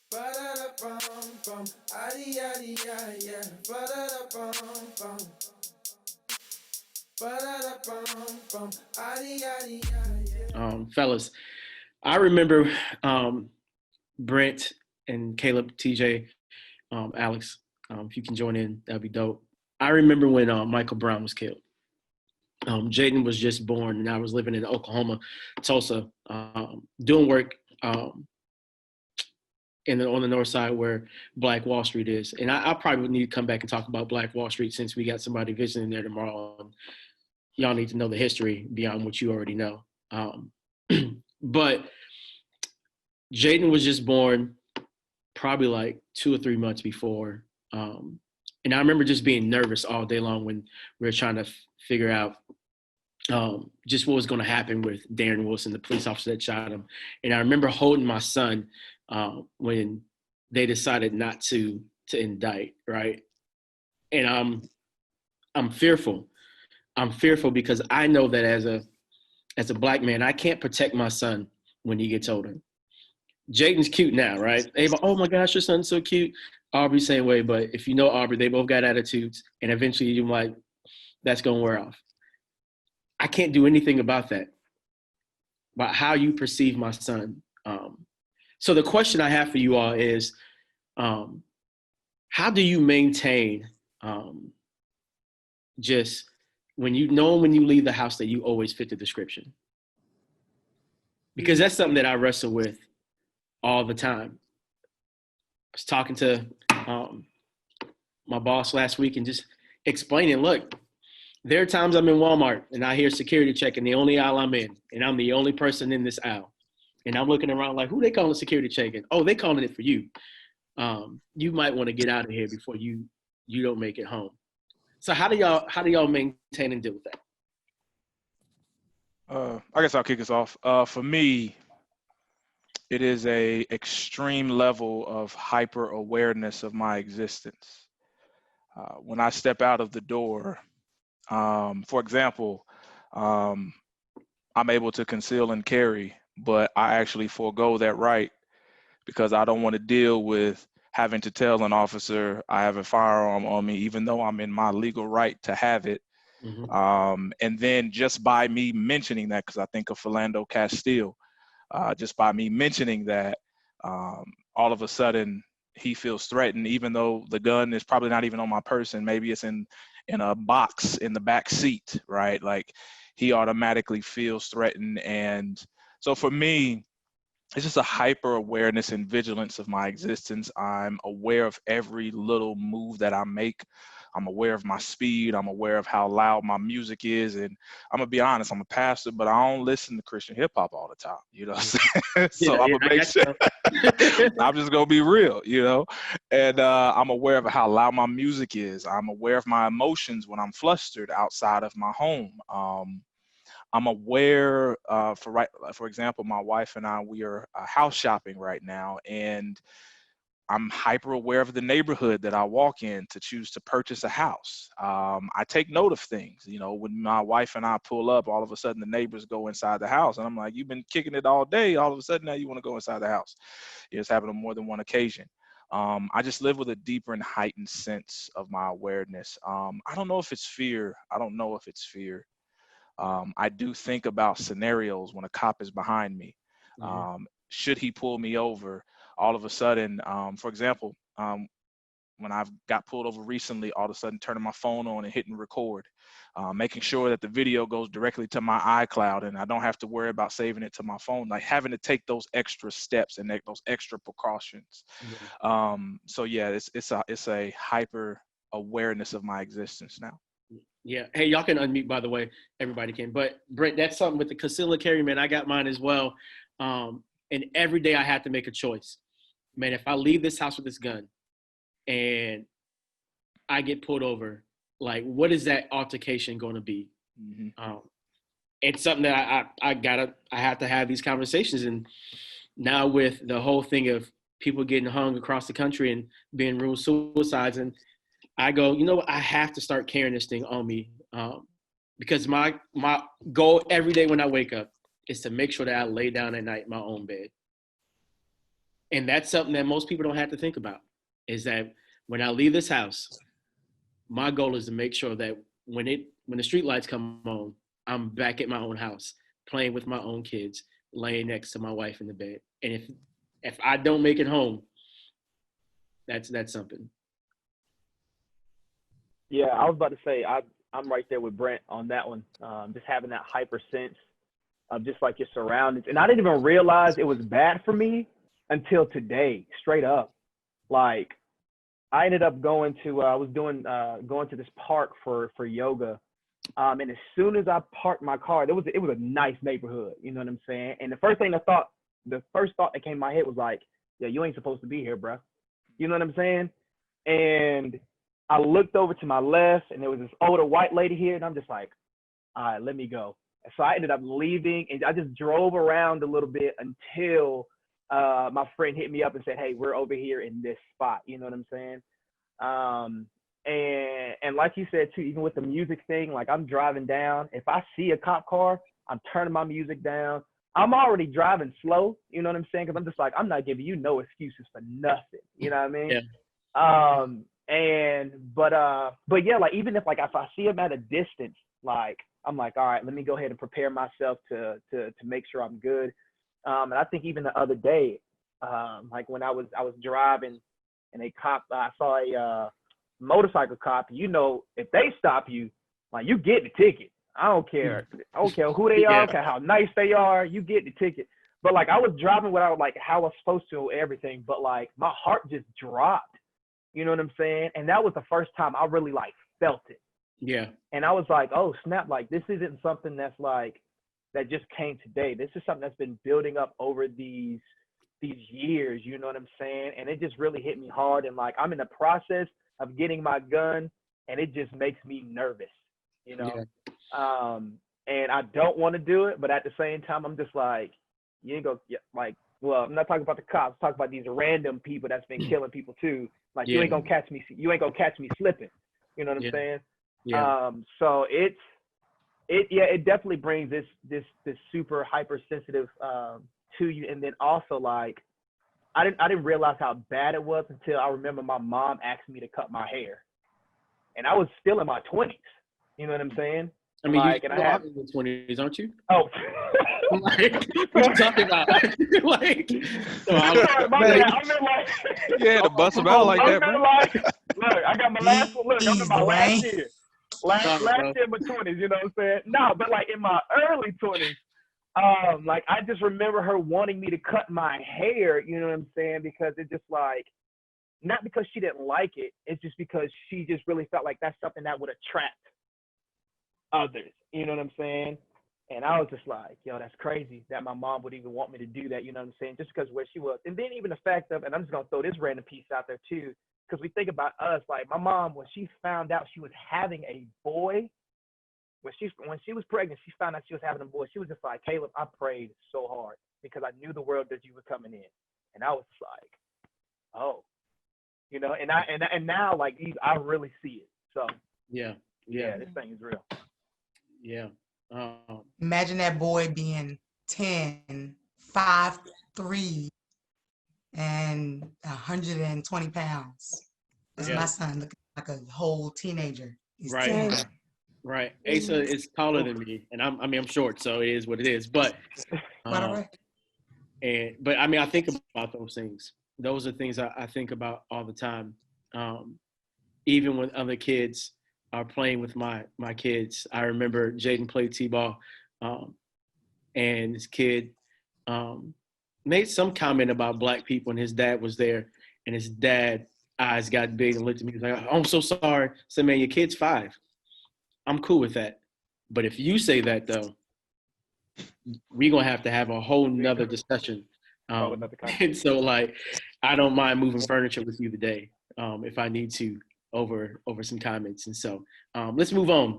Ba-da-da-bum-bum, addy-addy-yeah, ba-da-da-bum-bum, ba-da-da-bum-bum, addy-addy-yeah. Fellas, I remember Brent and Caleb, TJ, Alex. If you can join in, that'd be dope. I remember when Michael Brown was killed. Jaden was just born, and I was living in Oklahoma, Tulsa, doing work on the north side where Black Wall Street is. And I probably need to come back and talk about Black Wall Street since we got somebody visiting there tomorrow. And y'all need to know the history beyond what you already know. But Jaden was just born probably like 2 or 3 months before. And I remember just being nervous all day long when we were trying to figure out just what was going to happen with Darren Wilson, the police officer that shot him. And I remember holding my son when they decided not to indict, right? And I'm fearful. I'm fearful because I know that as a black man, I can't protect my son when he gets older. Jaden's cute now, right? Everybody, oh my gosh, your son's so cute. Aubrey, same way. But if you know Aubrey, they both got attitudes, and eventually you're like, that's gonna wear off. I can't do anything about that, about how you perceive my son. So the question I have for you all is, how do you maintain just when you know when you leave the house that you always fit the description? Because that's something that I wrestle with all the time. I was talking to my boss last week and just explaining, look, there are times I'm in Walmart and I hear security checking the only aisle I'm in, and I'm the only person in this aisle. And I'm looking around like, who they calling security checking? Oh, they calling it for you. You might want to get out of here before you don't make it home. So how do y'all maintain and deal with that? I guess I'll kick us off. For me, it is a extreme level of hyper awareness of my existence. When I step out of the door, for example, I'm able to conceal and carry, but I actually forego that right because I don't want to deal with having to tell an officer I have a firearm on me, even though I'm in my legal right to have it. And then just by me mentioning that, because I think of Philando Castile, just by me mentioning that, all of a sudden he feels threatened, even though the gun is probably not even on my person. Maybe it's in a box in the back seat, right? Like he automatically feels threatened. And so for me, it's just a hyper awareness and vigilance of my existence. I'm aware of every little move that I make. I'm aware of my speed. I'm aware of how loud my music is. And I'm gonna be honest, I'm a pastor, but I don't listen to Christian hip hop all the time, you know what I'm saying? So I'm gonna make sure I'm just gonna be real, you know? And I'm aware of how loud my music is. I'm aware of my emotions when I'm flustered outside of my home. I'm aware, for example, my wife and I, we are house shopping right now, and I'm hyper aware of the neighborhood that I walk in to choose to purchase a house. I take note of things. You know, when my wife and I pull up, all of a sudden the neighbors go inside the house, and I'm like, "You've been kicking it all day. All of a sudden now you want to go inside the house." It's happened on more than one occasion. I just live with a deeper and heightened sense of my awareness. I don't know if it's fear. I don't know if it's fear. I do think about scenarios when a cop is behind me. Should he pull me over? All of a sudden, for example, when I've got pulled over recently, all of a sudden turning my phone on and hitting record, making sure that the video goes directly to my iCloud and I don't have to worry about saving it to my phone, like having to take those extra steps and those extra precautions. So yeah, it's a hyper awareness of my existence now. Yeah. Hey, y'all can unmute, by the way. Everybody can. But Brent, that's something with the conceal and carry, man. I got mine as well. And every day I have to make a choice. Man, if I leave this house with this gun and I get pulled over, like, what is that altercation going to be? It's something that I have to have these conversations. And now with the whole thing of people getting hung across the country and being ruled suicides, and I go, you know what? I have to start carrying this thing on me because my goal every day when I wake up is to make sure that I lay down at night in my own bed. And that's something that most people don't have to think about, is that when I leave this house, my goal is to make sure that when the street lights come on, I'm back at my own house, playing with my own kids, laying next to my wife in the bed. And if I don't make it home, that's something. Yeah, I was about to say I'm right there with Brent on that one. Just having that hyper sense of just like your surroundings, and I didn't even realize it was bad for me until today. Straight up, like I ended up going to I was doing going to this park for yoga. And as soon as I parked my car, it was a nice neighborhood, you know what I'm saying? And the first thought that came in my head was like, yeah, you ain't supposed to be here, bro. You know what I'm saying? And I looked over to my left, and there was this older white lady here, and I'm just like, all right, let me go. And so I ended up leaving, and I just drove around a little bit until my friend hit me up and said, hey, we're over here in this spot. You know what I'm saying? And like you said too, even with the music thing, like I'm driving down. If I see a cop car, I'm turning my music down. I'm already driving slow, you know what I'm saying? Because I'm just like, I'm not giving you no excuses for nothing. You know what I mean? Yeah. But yeah, like even if I see him at a distance, like I'm like, all right, let me go ahead and prepare myself to make sure I'm good. And I think even the other day, like when I was driving and I saw a motorcycle cop. You know, if they stop you, like you get the ticket. I don't care. I don't care who they are. I don't care how nice they are. You get the ticket. But like I was driving without like how I was supposed to everything. But like my heart just dropped. You know what I'm saying? And that was the first time I really like felt it. Yeah. And I was like, oh snap! Like this isn't something that's like that just came today. This is something that's been building up over these years. You know what I'm saying? And it just really hit me hard. And like I'm in the process of getting my gun, and it just makes me nervous. You know. Yeah. And I don't want to do it, but at the same time, I'm just like, you ain't gonna like. Well, I'm not talking about the cops. I'm talking about these random people that's been killing people too. Like you ain't gonna catch me. You ain't gonna catch me slipping. You know what I'm saying? Yeah. So it definitely brings this super hypersensitive to you, and then also like I didn't realize how bad it was until I remember my mom asked me to cut my hair, and I was still in my 20s. You know what I'm saying? I mean, like, you and I have in your 20s, aren't you? oh. Like, what you talking about? Like, so Sorry, my Man, bad. I'm in like you had to bust them out like that, I'm in bro. like look, I got my last one. Look, I'm in my last Easy, year. Last bro. year in my 20s, you know what I'm saying? No, but like in my early 20s, like I just remember her wanting me to cut my hair, you know what I'm saying? Because it just like not because she didn't like it, it's just because she just really felt like that's something that would attract others, you know what I'm saying? And I was just like, yo, that's crazy that my mom would even want me to do that, you know what I'm saying? Just because where she was. And then even the fact of, and I'm just gonna throw this random piece out there too, because we think about us, like my mom, when she found out she was having a boy, when she was pregnant, she found out she was having a boy. She was just like, Caleb, I prayed so hard because I knew the world that you were coming in. And I was like, oh, you know, and now like I really see it. So Yeah. this thing is real. Yeah. imagine that boy being 10, 5'3", and 120 pounds. That's Yeah. my son looking like a whole teenager. He's Right. 10. Right. Asa is taller than me, and I'm short, so it is what it is. But Quite all right. but I mean, I think about those things. Those are things I think about all the time. Even when other kids are playing with my kids, I remember Jaden played t-ball, and this kid made some comment about black people, and his dad was there, and his dad eyes got big and looked at me. He was like, "Oh, I'm so sorry." I said, "Man, your kid's 5. I'm cool with that. But if you say that though, we're gonna have to have a whole nother discussion." And so like I don't mind moving furniture with you today, if I need to over some comments. And so let's move on.